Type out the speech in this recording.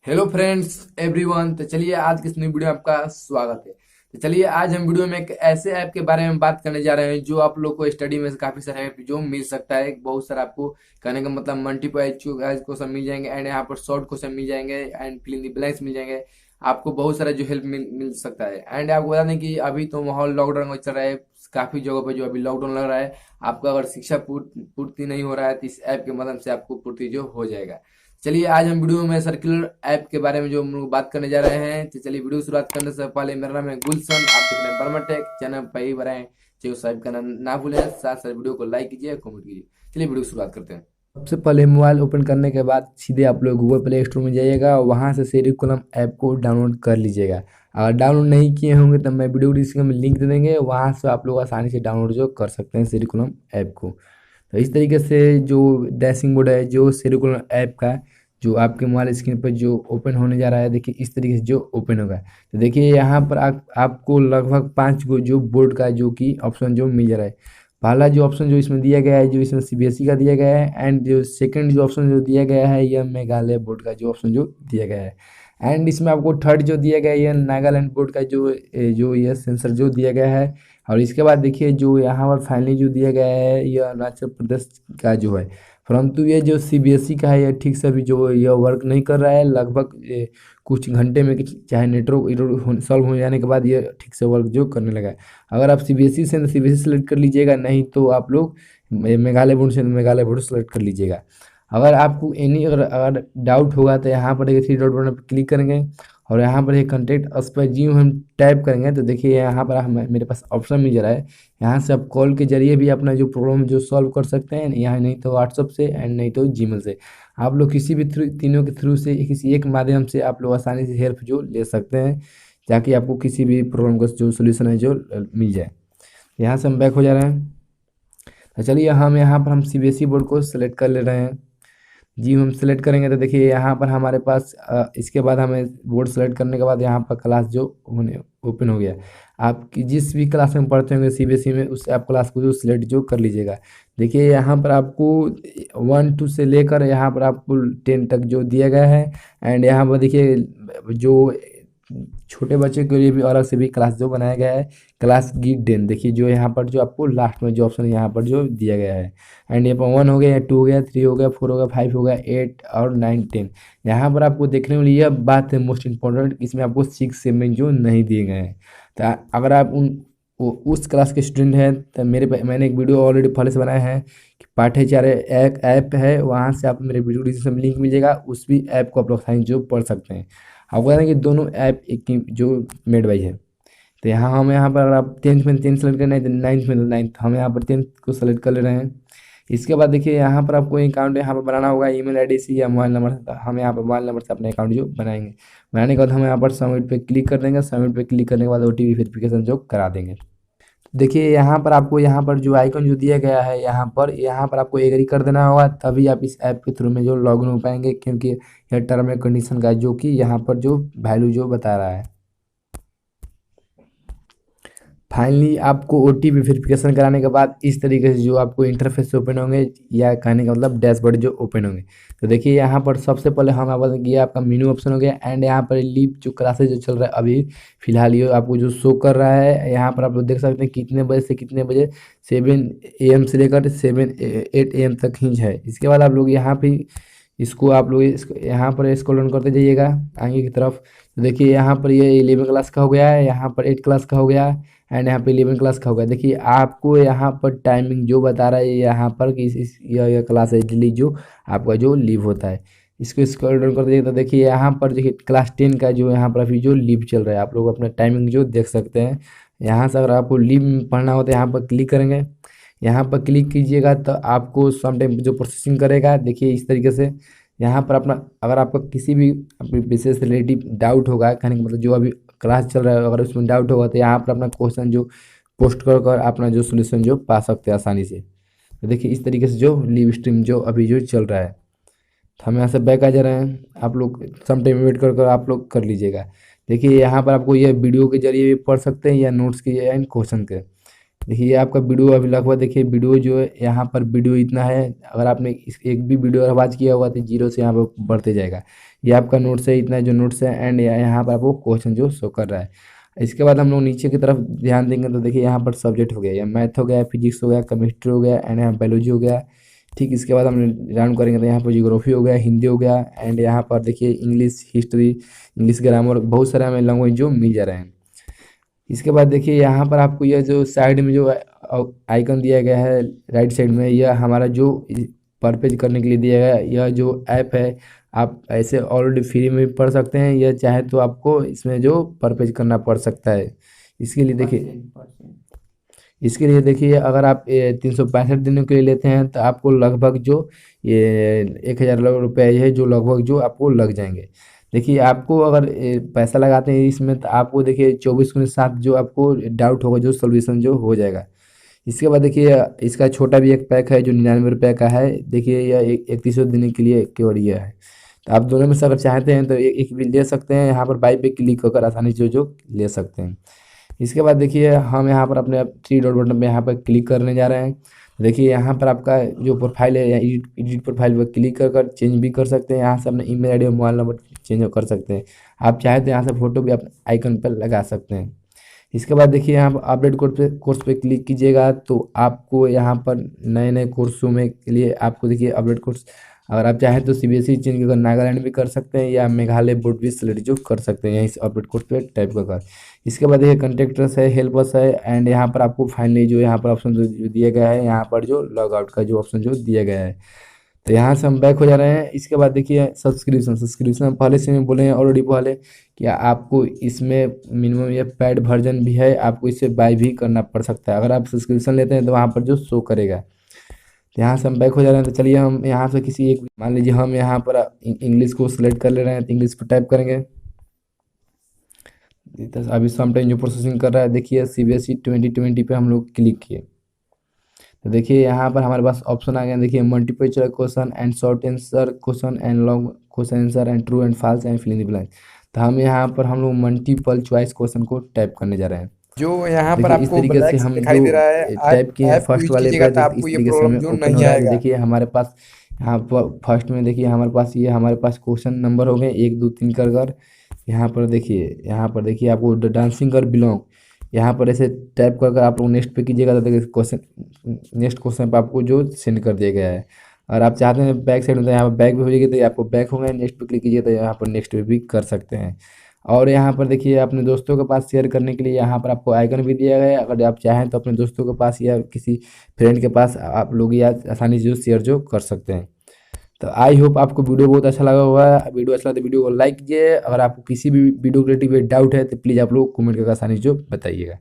Hello friends everyone. तो चलिए आज की इस नई वीडियो में आपका स्वागत है। तो चलिए आज हम वीडियो में एक ऐसे ऐप के बारे में बात करने जा रहे हैं जो आप लोग को स्टडी में से काफी सारे ऐप जो मिल सकता है। बहुत सारा आपको कहने का मतलब मल्टीपल क्वेश्चन मिल जाएंगे एंड यहाँ पर शॉर्ट क्वेश्चन मिल जाएंगे and fill in the blanks मिल जाएंगे। आपको बहुत सारा जो हेल्प मिल सकता है। एंड आपको बता दें कि अभी तो माहौल लॉकडाउन में चल रहा है। काफी जगहों पर जो अभी लॉकडाउन लग रहा है, आपका अगर शिक्षा पूर्ति नहीं हो रहा है तो इस ऐप के मदद से आपको पूर्ति जो हो जाएगा। चलिए आज हम वीडियो में सर्कुलर ऐप के बारे में जो हम लोग बात करने जा रहे हैं। तो चलिए वीडियो शुरुआत करने से पहले मेरा नाम है गुलशन, आप देख रहे हैं बर्मा टेक चैनल पर ही बनाए। चलिए सब्सक्राइब करना ना भूलें, साथ साथ वीडियो को लाइक कीजिए, कमेंट कीजिए। चलिए वीडियो की शुरुआत करते हैं। सबसे पहले मोबाइल ओपन करने के बाद सीधे आप लोग गूगल प्ले स्टोर में जाइएगा, वहाँ से सेरिकुलम ऐप को डाउनलोड कर लीजिएगा। अगर डाउनलोड नहीं किए होंगे तो मैं वीडियो डिस्क्रिप्शन में लिंक दे देंगे, वहाँ से आप लोग आसानी से डाउनलोड जो कर सकते हैं सेरिकुलम ऐप को। तो इस तरीके से जो डैशिंग बोर्ड है जो सेरिकुलम ऐप का, जो आपके मोबाइल स्क्रीन पर जो ओपन होने जा रहा है, देखिए इस तरीके से जो ओपन होगा। तो देखिए यहाँ पर आपको लगभग 5 गो जो बोर्ड का जो कि ऑप्शन जो मिल जा रहा है। पहला जो ऑप्शन जो इसमें दिया गया है, जो इसमें सीबीएसई का दिया गया है, एंड जो सेकंड जो ऑप्शन जो दिया गया है यह मेघालय बोर्ड का जो ऑप्शन जो दिया गया है। एंड इसमें आपको थर्ड जो दिया गया है यह नागालैंड बोर्ड का जो यह सेंसर जो दिया गया है। और इसके बाद देखिए जो यहाँ पर फाइनली जो दिया गया है यह अरुणाचल प्रदेश का जो है। परंतु ये जो सीबीएसई का है यह ठीक से अभी जो यह वर्क नहीं कर रहा है। लगभग कुछ घंटे में चाहे नेटवर्क सॉल्व हो जाने के बाद ये ठीक से वर्क जो करने लगा है। अगर आप सीबीएसई से सीबीएसई सेलेक्ट कर लीजिएगा, नहीं तो आप लोग मेघालय बोर्ड से मेघालय बोर्ड सेलेक्ट कर लीजिएगा। अगर आपको एनी अगर डाउट होगा तो यहाँ पर देखिए 3 डॉट बटन पर क्लिक करेंगे और यहाँ पर एक कॉन्टैक्ट अस पर जी हम टाइप करेंगे तो देखिए यहाँ पर मेरे पास ऑप्शन मिल जा रहा है। यहाँ से आप कॉल के जरिए भी अपना जो प्रॉब्लम जो सॉल्व कर सकते हैं, यहाँ नहीं तो व्हाट्सअप से एंड नहीं तो जीमेल से। आप लोग किसी भी थ्रू तीनों के थ्रू से किसी एक माध्यम से आप लोग आसानी से हेल्प जो ले सकते हैं, ताकि आपको किसी भी प्रॉब्लम का जो सोल्यूशन है जो मिल जाए। यहाँ से हम बैक हो जा रहे हैं। तो चलिए हम यहाँ पर हम सीबीएसई बोर्ड को सिलेक्ट कर ले रहे हैं। जी हम सेलेक्ट करेंगे तो देखिए यहाँ पर हमारे पास इसके बाद हमें बोर्ड सेलेक्ट करने के बाद यहाँ पर क्लास जो होने ओपन हो गया। आप जिस भी क्लास में पढ़ते होंगे सीबीएसई में, उस आप क्लास को जो सिलेक्ट जो कर लीजिएगा। देखिए यहाँ पर आपको 1 2 से लेकर यहाँ पर आपको 10 तक जो दिया गया है। एंड यहाँ पर देखिए जो छोटे बच्चे के लिए भी अलग से भी क्लास जो बनाया गया है, क्लास गिग 10। देखिए जो यहाँ पर जो आपको लास्ट में जो ऑप्शन यहाँ पर जो दिया गया है। एंड यहाँ पर 1 हो गया, 2 हो गया, 3 हो गया, 4 हो गया, 5 हो गया, 8 और 9 10। यहाँ पर आपको देखने में यह बात है मोस्ट इम्पोर्टेंट, इसमें आपको 6 7 जो नहीं दिए गए हैं। तो अगर आप उस क्लास के स्टूडेंट हैं तो मैंने एक वीडियो ऑलरेडी पहले से बनाया है कि पाठ्यचार्य एक ऐप है, वहाँ से आप मेरे वीडियो डिस्क्रिप्शन में लिंक मिल जाएगा, उस भी ऐप को आप लोग साइन जो पढ़ सकते हैं। आपको बता दें कि दोनों ऐप एक ही जो मेड बाई है। तो यहाँ हम यहाँ पर अगर आप 10th में 10 सेलेक्ट करना है तो 9th में 9th, हम यहाँ पर 10th को सेलेक्ट कर ले रहे हैं। इसके बाद देखिए यहाँ पर आपको अकाउंट यहाँ पर बनाना होगा ईमेल आईडी से या मोबाइल नंबर से। तो हम यहाँ पर मोबाइल नंबर से अपने अकाउंट जो बनाएंगे। बनाने के बाद हम यहाँ पर सबमिट पे क्लिक कर देंगे। सबमिट पे क्लिक करने के बाद ओटीपी वेरिफिकेशन जो करा देंगे। देखिए यहाँ पर आपको यहाँ पर जो आइकन जो दिया गया है, यहाँ पर आपको एग्री कर देना होगा, तभी आप इस ऐप के थ्रू में जो लॉगिन हो पाएंगे, क्योंकि यह टर्म एंड कंडीशन का जो कि यहाँ पर जो वैल्यू जो बता रहा है। फाइनली आपको ओटीपी वेरिफिकेशन कराने के बाद इस तरीके से जो आपको इंटरफेस ओपन होंगे, या कहने का मतलब डैशबोर्ड जो ओपन होंगे। तो देखिए यहाँ पर सबसे पहले हम आपको ये आपका मेनू ऑप्शन हो गया। एंड यहाँ पर लीव जो क्लासेस जो चल रहा है अभी फिलहाल ये आपको जो शो कर रहा है, यहाँ पर आप लोग देख सकते हैं कितने बजे से कितने बजे, 7 AM से लेकर 8 AM तक ही है। इसके बाद आप लोग यहाँ पे इसको आप लोग यहाँ पर स्क्रॉल डाउन करते जाइएगा आगे की तरफ। तो देखिए यहाँ पर ये 11 क्लास का हो गया है, यहाँ पर 8 क्लास का हो गया, एंड यहाँ पे 11 क्लास का हो गया। देखिए आपको यहाँ पर टाइमिंग जो बता रहा है यहाँ पर कि यह क्लास है डेली जो आपका जो लीव होता है। इसको स्क्रॉल डाउन कर दीजिए तो देखिए यहाँ पर देखिए क्लास 10 का जो यहाँ पर अभी जो लीव चल रहा है, आप लोग अपना टाइमिंग जो देख सकते हैं। यहाँ से अगर आपको लीव पढ़ना हो तो यहाँ पर क्लिक करेंगे। यहाँ पर क्लिक कीजिएगा तो आपको सम टाइम जो प्रोसेसिंग करेगा। देखिए इस तरीके से यहाँ पर अपना अगर आपका किसी भी अपने विषय से रिलेटिव डाउट होगा, कहने का मतलब जो अभी क्लास चल रहा है अगर उसमें डाउट होगा तो यहाँ पर अपना क्वेश्चन जो पोस्ट कर कर अपना जो सोल्यूशन जो पा सकते हैं आसानी से। तो देखिए इस तरीके से जो लिव स्ट्रीम जो अभी जो चल रहा है। तो हम यहाँ से बैक आ जा रहे हैं, आप लोग सम टाइम वेट कर कर आप लोग कर लीजिएगा। देखिए यहाँ पर आपको ये वीडियो के जरिए भी पढ़ सकते हैं या नोट्स के या इन क्वेश्चन के। देखिए ये आपका वीडियो अभी लगभग देखिए वीडियो जो है यहाँ पर वीडियो इतना है, अगर आपने एक भी वीडियो आवाज़ किया हुआ तो जीरो से यहाँ पर बढ़ते जाएगा। ये आपका नोट्स है, इतना जो नोट्स है, एंड यहाँ पर आपको क्वेश्चन जो शो कर रहा है। इसके बाद हम लोग नीचे की तरफ ध्यान देंगे तो देखिए यहाँ पर सब्जेक्ट हो गया, या मैथ हो गया, फिजिक्स हो गया, केमिस्ट्री हो गया, एंड यहाँ बायोलॉजी हो गया। ठीक, इसके बाद हम राउंड करेंगे तो यहाँ पर जियोग्राफी हो गया, हिंदी हो गया, एंड यहाँ पर देखिए इंग्लिश, हिस्ट्री, इंग्लिश ग्रामर, बहुत सारे हमें लैंग्वेज जो मिल जा रहे हैं। इसके बाद देखिए यहाँ पर आपको यह जो साइड में जो आइकन दिया गया है राइट साइड में, यह हमारा जो परचेज करने के लिए दिया गया है, यह जो ऐप है, आप ऐसे ऑलरेडी फ्री में भी पढ़ सकते हैं, या चाहे तो आपको इसमें जो परचेज करना पड़ सकता है। इसके लिए देखिए अगर आप 365 दिनों के लिए लेते हैं तो आपको लगभग जो ये 1,000 रुपये है, जो लगभग जो आपको लग जाएंगे। देखिए आपको अगर पैसा लगाते हैं इसमें तो आपको देखिए 24/7 जो आपको डाउट होगा जो सोल्यूशन जो हो जाएगा। इसके बाद देखिए इसका छोटा भी एक पैक है जो 99 रुपये का है। देखिए यह 31 दिन के लिए केवल यह है। तो आप दोनों में से अगर चाहते हैं तो एक भी ले सकते हैं, यहाँ पर बाई पे क्लिक कर आसानी से जो ले सकते हैं। इसके बाद देखिए हम यहाँ पर अपने थ्री डॉट बटन पे यहाँ पर क्लिक करने जा रहे हैं। देखिए यहाँ पर आपका जो प्रोफाइल है, एडिट प्रोफाइल पर क्लिक कर चेंज भी कर सकते हैं। यहाँ से अपने ईमेल आईडी और मोबाइल नंबर चेंज कर सकते हैं। आप चाहे तो यहाँ से फोटो भी आप आइकन पर लगा सकते हैं। इसके बाद देखिए यहाँ पर अपडेट कोर्स पे क्लिक कीजिएगा तो आपको यहाँ पर नए नए कोर्सों में के लिए आपको देखिए अपडेट कोर्स, अगर आप चाहें तो सीबीएसई चेंज कर नागालैंड भी कर सकते हैं, या मेघालय बोर्ड भी सेलेक्ट जो कर सकते हैं यहीं से अपडेट कोर्स पे टाइप कर। इसके बाद देखिए कंटेक्टर्स है, हेल्प अस है, एंड यहाँ पर आपको फाइनली जो यहाँ पर ऑप्शन जो दिया गया है, यहाँ पर जो लॉग आउट का जो ऑप्शन जो दिया गया है, तो यहाँ से हम बैक हो जा रहे हैं। इसके बाद देखिए सब्सक्रिप्शन पहले से मैं बोले हैं ऑलरेडी पहले कि आपको इसमें मिनिमम ये पेड वर्जन भी है, आपको इसे बाय भी करना पड़ सकता है। अगर आप सब्सक्रिप्शन लेते हैं तो वहाँ पर जो शो करेगा। तो यहाँ से हम बैक हो जा रहे हैं। तो चलिए हम यहाँ से किसी एक, मान लीजिए हम यहाँ पर इंग्लिश को सिलेक्ट कर ले रहे हैं, तो इंग्लिश पर टाइप करेंगे। तो अभी समटाइम जो प्रोसेसिंग कर रहा है, देखिए सीबीएसई 2020 पे हम लोग क्लिक किए तो देखिए यहाँ पर हमारे पास ऑप्शन आ गया। देखिए multiple choice question and short answer question and long question answer and true and false and fill in the blank. तो हम यहाँ पर हम लोग मल्टीपल चॉइस क्वेश्चन को टाइप करने जा रहे हैं। जो यहाँ पर देखिए इस आपको तरीके से ब्लैक हम दिखाई जो दे रहा है, टाइप किए हैं ऐप फर्स्ट यूज वाले कीजिएगा पे, तो तो इस आपको ये तरीके से प्रॉब्लम हमें जो ओपन हो नहीं रहा है। तो आएगा। देखिए हमारे पास यहाँ पर फर्स्ट में देखिए हमारे पास क्वेश्चन नंबर हो गए 1 2 3 कर। यहाँ पर देखिए आपको डांसिंग कर बिलोंग, यहाँ पर ऐसे टाइप कर आप लोग नेक्स्ट पे कीजिएगा तो देखिए नेक्स्ट क्वेश्चन पे आपको जो सेंड कर दिया गया है। और आप चाहते हैं बैक साइड में, तो यहाँ पर बैक भी हो जाएगी, तो आपको बैक हो गया, नेक्स्ट पे क्लिक कीजिए तो यहाँ पर नेक्स्ट पे भी कर सकते हैं। और यहाँ पर देखिए अपने दोस्तों के पास शेयर करने के लिए यहाँ पर आपको आइकन भी दिया गया है। अगर आप चाहें तो अपने दोस्तों के पास या किसी फ्रेंड के पास आप लोग या आसानी से जो शेयर जो कर सकते हैं। तो आई होप आपको वीडियो बहुत अच्छा लगा होगा। वीडियो अच्छा लगा तो वीडियो को लाइक कीजिए। अगर आपको किसी भी वीडियो रिलेटेड डाउट है तो प्लीज़ आप लोग कमेंट करके आसानी से जो बताइएगा।